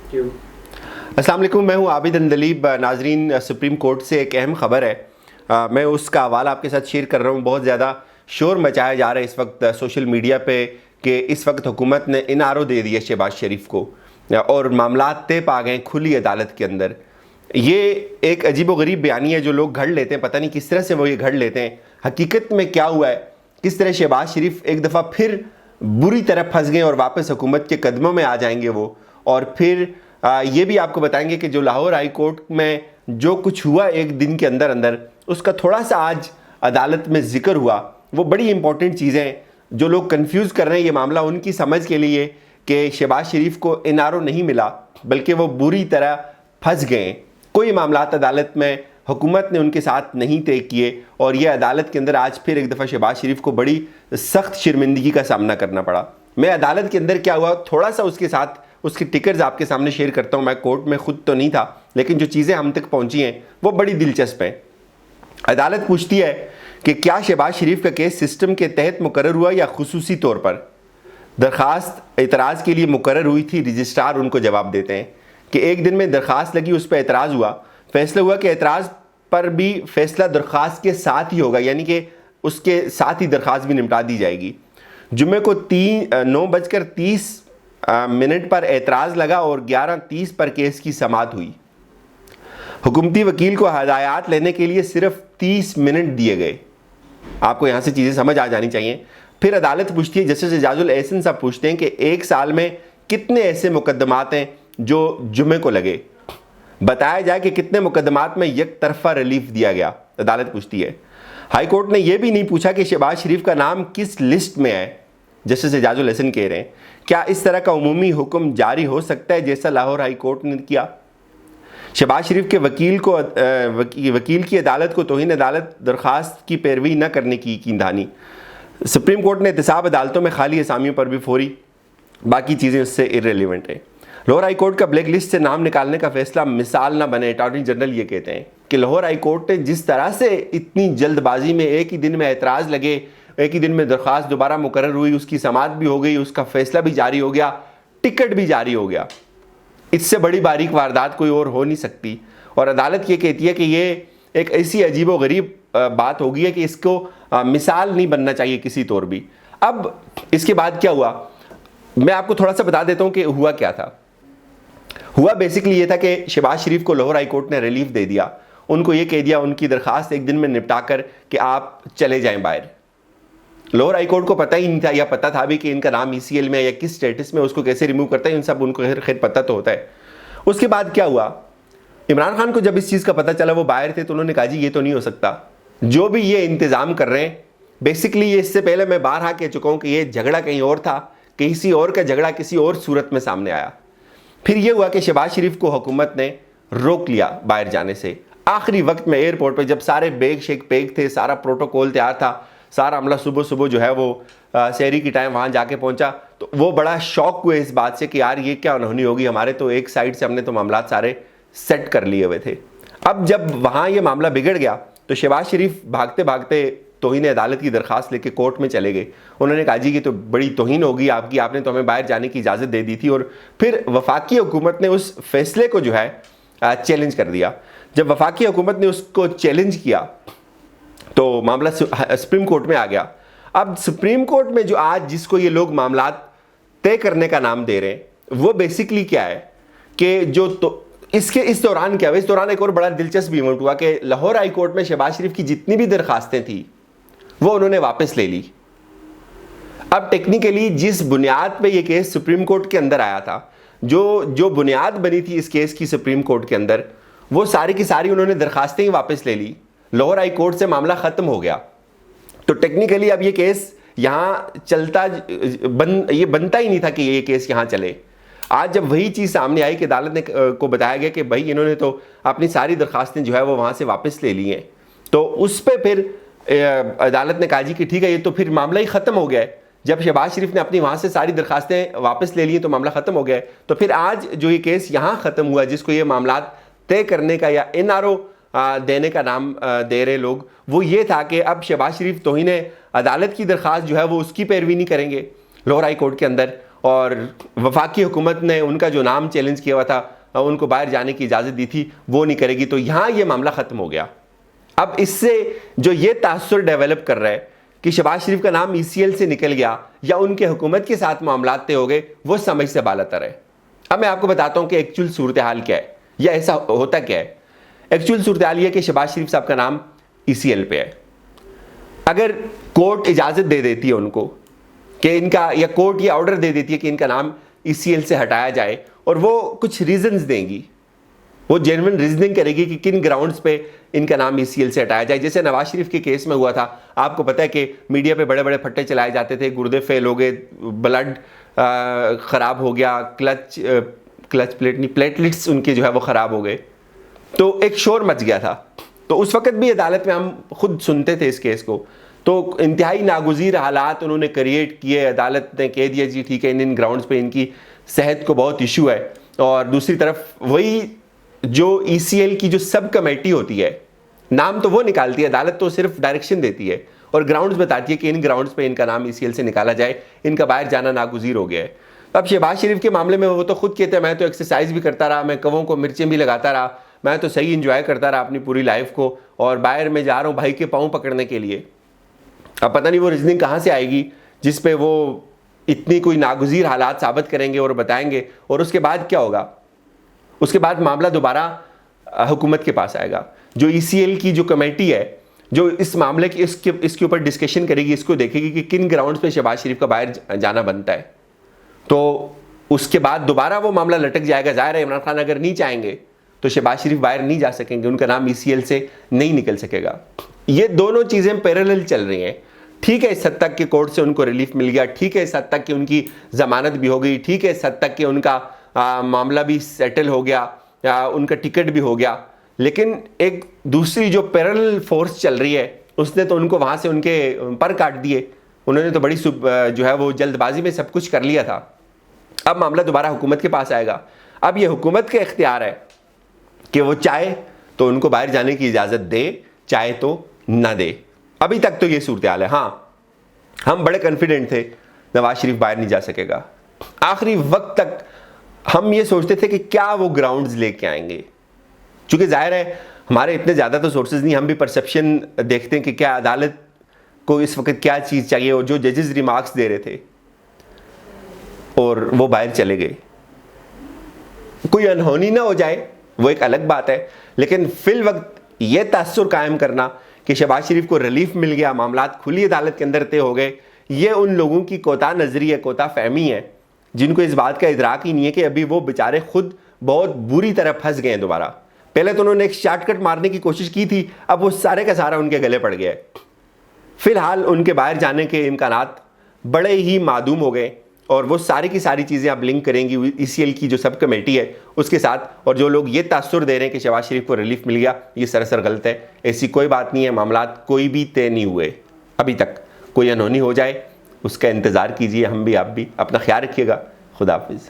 अस्सलाम वालेकुम, मैं हूं आबिद अंदलीब। नाजरीन, सुप्रीम कोर्ट से एक अहम ख़बर है, मैं उसका हवाला आपके साथ शेयर कर रहा हूं। बहुत ज़्यादा शोर मचाया जा रहा है इस वक्त सोशल मीडिया पे कि इस वक्त हुकूमत ने इनारो दे दिया शहबाज शरीफ को और मामला तय पा गए खुली अदालत के अंदर। ये एक अजीब व गरीब बयानी है जो लोग घड़ लेते हैं, पता नहीं किस तरह से वो ये घड़ लेते हैं। हकीकत में क्या हुआ है, किस तरह शहबाज शरीफ एक दफ़ा फिर बुरी तरह फंस गए और वापस हुकूमत के कदमों में आ जाएंगे वो। और फिर ये भी आपको बताएंगे कि जो लाहौर हाई कोर्ट में जो कुछ हुआ एक दिन के अंदर अंदर, उसका थोड़ा सा आज अदालत में जिक्र हुआ। वो बड़ी इंपॉर्टेंट चीज़ें, जो लोग कंफ्यूज कर रहे हैं ये मामला उनकी समझ के लिए कि शहबाज शरीफ को इनारो नहीं मिला बल्कि वो बुरी तरह फंस गए। कोई मामलात अदालत में हुकूमत ने उनके साथ नहीं तय किए और ये अदालत के अंदर आज फिर एक दफ़ा शहबाज शरीफ को बड़ी सख्त शर्मिंदगी का सामना करना पड़ा। मैं अदालत के अंदर क्या हुआ थोड़ा सा उसके साथ उसकी टिकर्स आपके सामने शेयर करता हूँ। मैं कोर्ट में खुद तो नहीं था, लेकिन जो चीज़ें हम तक पहुँची हैं वो बड़ी दिलचस्प हैं। अदालत पूछती है कि क्या शहबाज शरीफ का केस सिस्टम के तहत मुकर्रर हुआ या खुसूसी तौर पर। दरख्वास्त एतराज़ के लिए मुकर्रर हुई थी, रजिस्ट्रार उनको जवाब देते हैं कि एक दिन में दरख्वास्त लगी, उस पर एतराज़ हुआ, फैसला हुआ कि एतराज़ पर भी फैसला दरख्वास्त के साथ ही होगा, यानी कि उसके साथ ही दरख्वास्त भी निपटा दी जाएगी। जुम्मे को 9:30 पर एतराज़ लगा और 11:30 पर केस की समाअत हुई। हुकूमती वकील को हदायत लेने के लिए सिर्फ 30 मिनट दिए गए। आपको यहाँ से चीज़ें समझ आ जानी चाहिए। फिर अदालत पूछती है, जस्टिस एजाजुल एहसन साहब पूछते हैं कि एक साल में कितने ऐसे मुकदमात हैं जो जुम्मे को लगे, बताया जाए कि कितने मुकदमात में एक तरफा रिलीफ दिया गया। अदालत पूछती है। हाई कोर्ट ने यह भी नहीं पूछा कि शहबाज शरीफ का नाम किस लिस्ट में है। जस्टिस एजाजुल एहसन कह रहे हैं, क्या इस तरह का उमूमी हुक्म जारी हो सकता है जैसा लाहौर हाई कोर्ट ने किया। शहबाज शरीफ के वकील की अदालत को तौहीन अदालत दरख्वास्त की पैरवी न करने की कीनदानी। सुप्रीम कोर्ट ने एहतसाब अदालतों में खाली असामियों पर भी फौरी, बाकी चीज़ें उससे इर्रेलेवेंट है। लाहौर हाई कोर्ट का ब्लैक लिस्ट से नाम निकालने का फैसला मिसाल न बने। अटॉर्नी जनरल ये कहते हैं कि लाहौर हाई कोर्ट ने जिस तरह से इतनी जल्दबाजी में एक ही दिन में एतराज़ लगे, एक ही दिन में दरख्वास्त दोबारा मुकर्रर हुई, उसकी समाअत भी हो गई, उसका फैसला भी जारी हो गया, टिकट भी जारी हो गया, इससे बड़ी बारीक वारदात कोई और हो नहीं सकती। और अदालत ये कहती है कि ये एक ऐसी अजीब व गरीब बात हो गई है कि इसको मिसाल नहीं बनना चाहिए किसी तौर भी। अब इसके बाद क्या हुआ, मैं आपको थोड़ा सा बता देता हूँ कि हुआ क्या था। हुआ बेसिकली ये था कि शहबाज शरीफ को लाहौर हाई कोर्ट ने रिलीफ दे दिया। उनको ये कह दिया उनकी दरख्वास्त एक दिन में निपटा कर कि आप चले जाएं बाहर। लाहौर हाई कोर्ट को पता ही नहीं था, या पता था भी कि इनका नाम ECL में या किस स्टेटस में, उसको कैसे रिमूव करता है, इन सब उनको खैर पता तो होता है। उसके बाद क्या हुआ, इमरान खान को जब इस चीज़ का पता चला, वो बाहर थे, तो उन्होंने कहा जी ये तो नहीं हो सकता, जो भी ये इंतज़ाम कर रहे हैं बेसिकली ये, इससे पहले मैं बारहा कह चुका हूँ कि ये झगड़ा कहीं और था, किसी और का झगड़ा किसी और सूरत में सामने आया। फिर ये हुआ कि शहबाज शरीफ को हुकूमत ने रोक लिया बाहर जाने से। आखिरी वक्त में एयरपोर्ट पर जब सारे बैग शेक पैक थे, सारा प्रोटोकॉल तैयार था, सारा अमला सुबह सुबह जो है वो शहरी की टाइम वहाँ जाके पहुँचा, तो वो बड़ा शौक हुए इस बात से कि यार ये क्या अनहोनी होगी, हमारे तो एक साइड से हमने तो मामला सारे सेट कर लिए हुए थे। अब जब वहाँ ये मामला बिगड़ गया तो शहबाज शरीफ भागते भागते तौहीन अदालत की दरख्वास्त लेके कोर्ट में चले गए। उन्होंने कहा जी कि तो बड़ी तौहीन होगी आपकी, आपने तो हमें बाहर जाने की इजाज़त दे दी थी। और फिर वफाकी हुकूमत ने उस फैसले को जो है चैलेंज कर दिया। जब वफाकी हुकूमत ने उसको चैलेंज किया तो मामला सुप्रीम कोर्ट में आ गया। अब सुप्रीम कोर्ट में जो आज जिसको ये लोग मामला तय करने का नाम दे रहे हैं, वो बेसिकली क्या है कि जो तो इस दौरान क्या हुआ, इस दौरान एक और बड़ा दिलचस्प इवेंट हुआ कि लाहौर हाई कोर्ट में शहबाज शरीफ की जितनी भी दरखास्तें थी वो उन्होंने वापस ले ली। अब टेक्निकली जिस बुनियाद पे ये केस सुप्रीम कोर्ट के अंदर आया था, जो बुनियाद बनी थी इस केस की सुप्रीम कोर्ट के अंदर, वो सारी की सारी उन्होंने दरखास्तें ही वापस ले ली। लाहौर हाई कोर्ट से मामला ख़त्म हो गया। तो टेक्निकली अब ये केस यहाँ चलता ये बनता ही नहीं था कि ये केस यहाँ चले। आज जब वही चीज़ सामने आई कि अदालत ने को बताया गया कि भाई इन्होंने तो अपनी सारी दरखास्तें जो है वो वहाँ से वापस ले ली हैं, तो उस पर फिर अदालत ने कहा जी कि ठीक है, ये तो फिर मामला ही ख़त्म हो गया है। जब शहबाज शरीफ ने अपनी वहाँ से सारी दरखास्तें वापस ले ली तो मामला ख़त्म हो गया है। तो फिर आज जो ये केस यहाँ ख़त्म हुआ, जिसको ये मामला तय करने का या इनारो देने का नाम दे रहे लोग, वो ये था कि अब शहबाज शरीफ तौहीन अदालत की दरख्वास्त जो है वो उसकी पैरवी नहीं करेंगे लाहौर हाई कोर्ट के अंदर, اور وفاقی حکومت نے ان کا جو نام چیلنج کیا ہوا تھا، ان کو باہر جانے کی اجازت دی تھی، وہ نہیں کرے گی، تو یہاں یہ معاملہ ختم ہو گیا۔ اب اس سے جو یہ تاثر ڈیولپ کر رہا ہے کہ شہباز شریف کا نام ECL سے نکل گیا یا ان کے حکومت کے ساتھ معاملات طے ہو گئے، وہ سمجھ سے بالاتر ہے۔ اب میں آپ کو بتاتا ہوں کہ ایکچوئل صورتحال کیا ہے یا ایسا ہوتا کیا ہے۔ ایکچوئل صورتحال یہ کہ شہباز شریف صاحب کا نام ECL پہ ہے۔ اگر کورٹ اجازت دے دیتی ہے ان کو کہ ان کا، یا کورٹ یہ آرڈر دے دیتی ہے کہ ان کا نام ECL سے ہٹایا جائے، اور وہ کچھ ریزنز دیں گی، وہ جینوئن ریزننگ کرے گی کہ کن گراؤنڈز پہ ان کا نام ECL سے ہٹایا جائے۔ جیسے نواز شریف کے کیس میں ہوا تھا، آپ کو پتہ ہے کہ میڈیا پہ بڑے بڑے پھٹے چلائے جاتے تھے، گردے فیل ہو گئے، بلڈ خراب ہو گیا، پلیٹلٹس ان کے جو ہے وہ خراب ہو گئے، تو ایک شور مچ گیا تھا۔ تو اس وقت بھی عدالت میں ہم خود سنتے تھے اس کیس کو، تو انتہائی ناگزیر حالات انہوں نے کریٹ کیے، عدالت نے کہہ دیا جی ٹھیک ہے، ان گراؤنڈز پہ ان کی صحت کو بہت ایشو ہے، اور دوسری طرف وہی جو ECL کی جو سب کمیٹی ہوتی ہے، نام تو وہ نکالتی ہے، عدالت تو صرف ڈائریکشن دیتی ہے اور گراؤنڈز بتاتی ہے کہ ان گراؤنڈز پہ ان کا نام ECL سے نکالا جائے، ان کا باہر جانا ناگزیر ہو گیا ہے۔ اب شہباز شریف کے معاملے میں وہ تو خود کہتے ہیں میں تو ایکسرسائز بھی کرتا رہا، میں کووں کو مرچیں بھی لگاتا رہا، میں تو صحیح انجوائے کرتا رہا اپنی پوری لائف کو، اور باہر میں جا رہا ہوں بھائی کے پاؤں پکڑنے کے لیے۔ اب پتہ نہیں وہ ریزننگ کہاں سے آئے گی جس پہ وہ اتنی کوئی ناگزیر حالات ثابت کریں گے اور بتائیں گے، اور اس کے بعد کیا ہوگا؟ اس کے بعد معاملہ دوبارہ حکومت کے پاس آئے گا۔ جو ECL کی جو کمیٹی ہے جو اس معاملے کی اس کے اوپر ڈسکشن کرے گی، اس کو دیکھے گی کہ کن گراؤنڈز پہ شہباز شریف کا باہر جانا بنتا ہے، تو اس کے بعد دوبارہ وہ معاملہ لٹک جائے گا۔ ظاہر ہے عمران خان اگر نہیں چاہیں گے تو شہباز شریف باہر نہیں جا سکیں گے، ان کا نام ECL سے نہیں نکل سکے گا۔ یہ دونوں چیزیں پیرالل چل رہی ہیں۔ ٹھیک ہے اس حد تک کہ کورٹ سے ان کو ریلیف مل گیا، ٹھیک ہے اس حد تک کہ ان کی ضمانت بھی ہو گئی، ٹھیک ہے اس حد تک کہ ان کا معاملہ بھی سیٹل ہو گیا، ان کا ٹکٹ بھی ہو گیا، لیکن ایک دوسری جو پیرالل فورس چل رہی ہے اس نے تو ان کو وہاں سے ان کے پر کاٹ دیے۔ انہوں نے تو بڑی جو ہے وہ جلد بازی میں سب کچھ کر لیا تھا۔ اب معاملہ دوبارہ حکومت کے پاس آئے گا۔ اب یہ حکومت کا اختیار ہے کہ وہ چاہے تو ان کو باہر جانے کی اجازت دے، چاہے تو نہ دے۔ ابھی تک تو یہ صورتحال ہے۔ ہاں ہم بڑے کنفیڈنٹ تھے نواز شریف باہر نہیں جا سکے گا، آخری وقت تک ہم یہ سوچتے تھے کہ کیا وہ گراؤنڈز لے کے آئیں گے، چونکہ ظاہر ہے ہمارے اتنے زیادہ تو سورسز نہیں، ہم بھی پرسیپشن دیکھتے ہیں کہ کیا عدالت کو اس وقت کیا چیز چاہیے، اور جو ججز ریمارکس دے رہے تھے اور وہ باہر چلے گئے۔ کوئی انہونی نہ ہو جائے وہ ایک الگ بات ہے، لیکن فی الوقت یہ تاثر قائم کرنا کہ شہباز شریف کو ریلیف مل گیا، معاملات کھلی عدالت کے اندر طے ہو گئے، یہ ان لوگوں کی کوتاہ نظری ہے، کوتاہ فہمی ہے، جن کو اس بات کا ادراک ہی نہیں ہے کہ ابھی وہ بیچارے خود بہت بری طرح پھنس گئے ہیں دوبارہ۔ پہلے تو انہوں نے ایک شارٹ کٹ مارنے کی کوشش کی تھی، اب وہ سارے کا سارا ان کے گلے پڑ گیا ہے۔ فی الحال ان کے باہر جانے کے امکانات بڑے ہی معدوم ہو گئے، اور وہ ساری کی ساری چیزیں آپ لنک کریں گی ECL کی جو سب کمیٹی ہے اس کے ساتھ، اور جو لوگ یہ تاثر دے رہے ہیں کہ شہباز شریف کو ریلیف مل گیا، یہ سراسر غلط ہے۔ ایسی کوئی بات نہیں ہے، معاملات کوئی بھی طے نہیں ہوئے ابھی تک۔ کوئی انہونی ہو جائے اس کا انتظار کیجیے، ہم بھی آپ بھی۔ اپنا خیال رکھیے گا، خدا حافظ۔